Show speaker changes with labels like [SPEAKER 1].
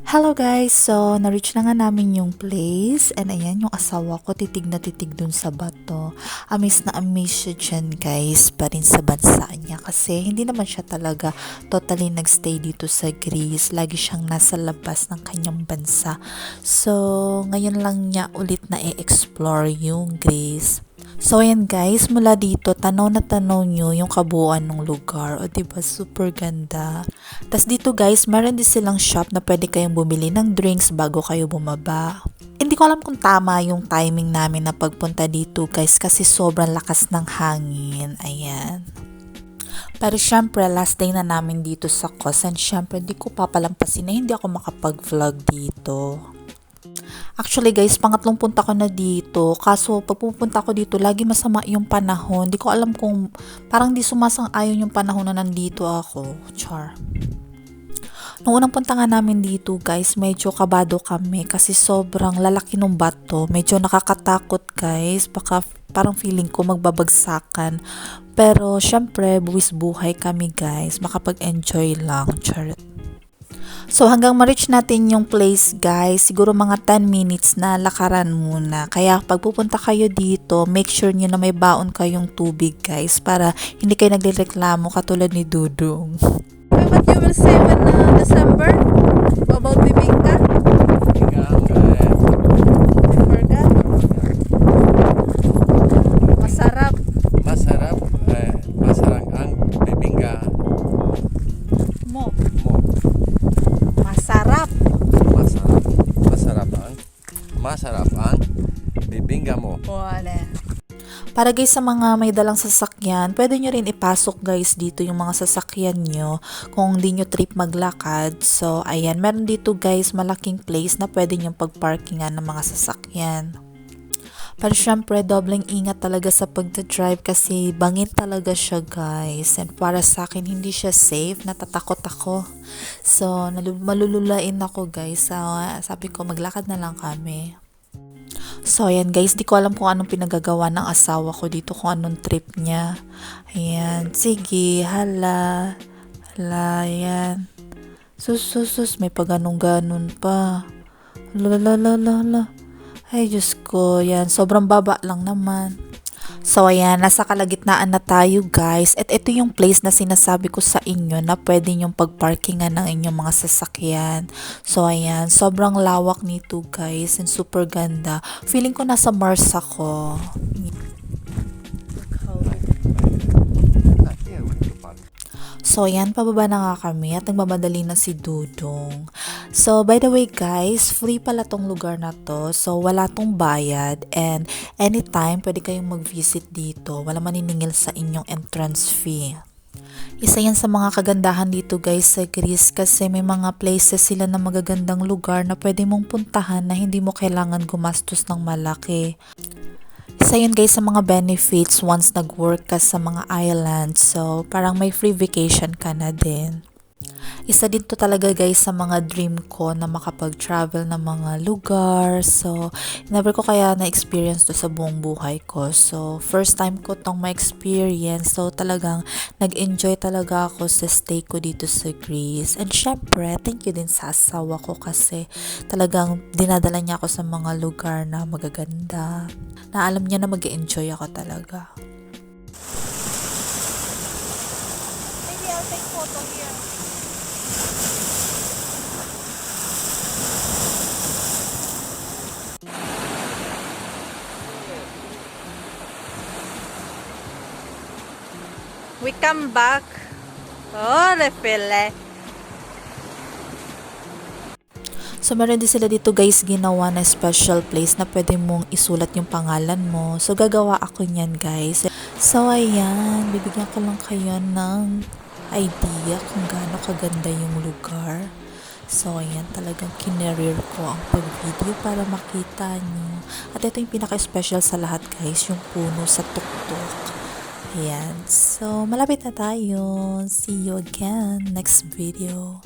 [SPEAKER 1] Hello guys! So, na-reach na nga namin yung place and ayan yung asawa ko titig na titig dun sa bato. Amaze na amaze siya dyan guys pa rin sa bansa niya kasi hindi naman siya talaga totally nagstay dito sa Greece. Lagi siyang nasa labas ng kanyang bansa. So, ngayon lang niya ulit na i-explore yung Greece. So, ayan guys, mula dito, tanaw na tanaw nyo yung kabuuan ng lugar. O, diba? Super ganda. Tas dito guys, meron din silang shop na pwede kayong bumili ng drinks bago kayo bumaba. Hindi ko alam kung tama yung timing namin na pagpunta dito guys kasi sobrang lakas ng hangin. Ayan. Pero syempre, last day na namin dito sa Kos and syempre, di ko papalampasin na hindi ako makapag-vlog dito. Actually guys, pangatlong punta ko na dito. Kaso pag pupunta ko dito, lagi masama yung panahon. Di ko alam kung parang di sumasang-ayon yung panahon na nandito ako. Char. Nung unang punta nga namin dito guys, medyo kabado kami kasi sobrang lalaki ng bato. Medyo nakakatakot guys. Baka parang feeling ko magbabagsakan. Pero syempre, buwis buhay kami guys. Makapag-enjoy lang. Char. So hanggang ma-reach natin yung place guys, siguro mga 10 minutes na lakaran muna. Kaya pag pupunta kayo dito, make sure nyo na may baon kayong tubig guys para hindi kayo nagreklamo katulad ni Dudong.
[SPEAKER 2] What you will say when December about bibingka? Forgot. Masarap.
[SPEAKER 3] Masarap, masarap ang bibingka
[SPEAKER 2] Mo.
[SPEAKER 3] mo.
[SPEAKER 2] Masarap.
[SPEAKER 3] Masarap ang bibingka mo.
[SPEAKER 2] Wala.
[SPEAKER 1] Para guys sa mga may dalang sasakyan, pwede nyo rin ipasok guys dito yung mga sasakyan nyo kung hindi nyo trip maglakad. So ayan, meron dito guys malaking place na pwede nyo pagparkingan ng mga sasakyan. Pero syempre, dobleng ingat talaga sa pagdadrive kasi bangin talaga siya guys. And para sa akin, hindi siya safe. Natatakot ako. So, malululain ako guys. So, sabi ko, maglakad na lang kami. So, ayan guys, di ko alam kung anong pinagagawa ng asawa ko dito, kung anong trip niya. Ayan, sige, hala. Hala, ayan. Sus, may paganong-ganon pa. Hala. Ay, Diyos ko, yan. Sobrang baba lang naman. So, ayan, nasa kalagitnaan na tayo, guys. At ito yung place na sinasabi ko sa inyo na pwede nyong pagparkingan ng inyong mga sasakyan. So, ayan, sobrang lawak nito, guys. And super ganda. Feeling ko nasa Mars ako. So, ayan, pababa na nga kami at nagmamadali na si Dudong. So, by the way guys, free pala tong lugar na to. So, wala tong bayad and anytime pwede kayong mag-visit dito. Wala maniningil sa inyong entrance fee. Isa yan sa mga kagandahan dito guys sa Greece kasi may mga places sila na magagandang lugar na pwede mong puntahan na hindi mo kailangan gumastos ng malaki. Isa yun guys sa mga benefits once nag-work ka sa mga islands. So, parang may free vacation ka na din. Isa din to talaga guys sa mga dream ko na makapag-travel ng mga lugar. So, never ko kaya na-experience to sa buong buhay ko. So, first time ko tong ma-experience. So, talagang nag-enjoy talaga ako sa stay ko dito sa Greece. And syempre, thank you din sa asawa ko kasi talagang dinadala niya ako sa mga lugar na magaganda. Na alam niya na mag-enjoy ako talaga.
[SPEAKER 2] Maybe I'll take photo here. We come back. Oh, refile.
[SPEAKER 1] So, meron din sila dito guys ginawa na special place na pwede mong isulat yung pangalan mo. So, gagawa ako niyan guys. So, ayan. Bibigyan ko lang kayo ng idea kung gaano kaganda yung lugar. So, ayan. Talagang kinerir ko ang pag-video para makita nyo. At ito yung pinaka-special sa lahat guys. Yung puno sa tuktok. Ayan. So, malapit na tayo. See you again next video.